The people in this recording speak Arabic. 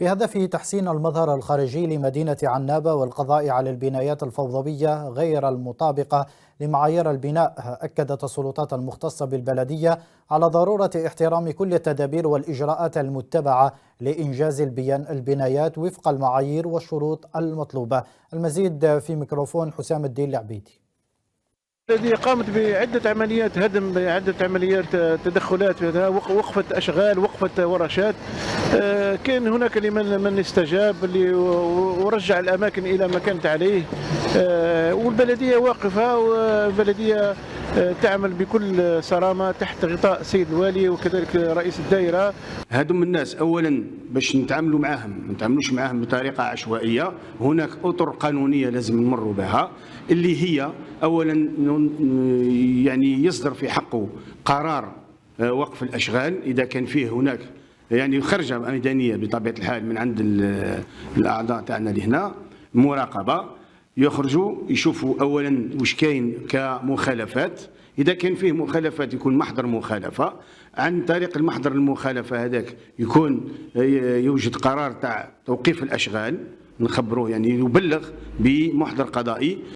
بهدف تحسين المظهر الخارجي لمدينة عنابة والقضاء على البنايات الفوضوية غير المطابقة لمعايير البناء. أكدت السلطات المختصة بالبلدية على ضرورة احترام كل التدابير والإجراءات المتبعة لإنجاز البنايات وفق المعايير والشروط المطلوبة. المزيد في ميكروفون حسام الدين العبيدي. الذي قامت بعدة عمليات هدم، بعدة عمليات تدخلات في هذا، وقفة أشغال، وقفة ورشات. كان هناك لمن استجاب ورجع الأماكن إلى ما كانت عليه، والبلدية واقفة، والبلدية تعمل بكل صرامة تحت غطاء السيد الوالي وكذلك رئيس الدائرة. هذم الناس أولا باش نتعاملوا معهم ما نتعاملوش معهم بطريقة عشوائية، هناك أطر قانونية لازم نمروا بها، اللي هي أولا يعني يصدر في حقه قرار وقف الأشغال إذا كان فيه هناك يعني خرجة ميدانية بطبيعة الحال من عند الأعضاء تاعنا لهنا، مراقبة، يخرجوا يشوفوا اولا واش كاين كمخالفات، اذا كان فيه مخالفات يكون محضر مخالفه، عن طريق المحضر المخالفه هذاك يكون يوجد قرار تاع توقيف الاشغال، نخبروه يعني يبلغ بمحضر قضائي.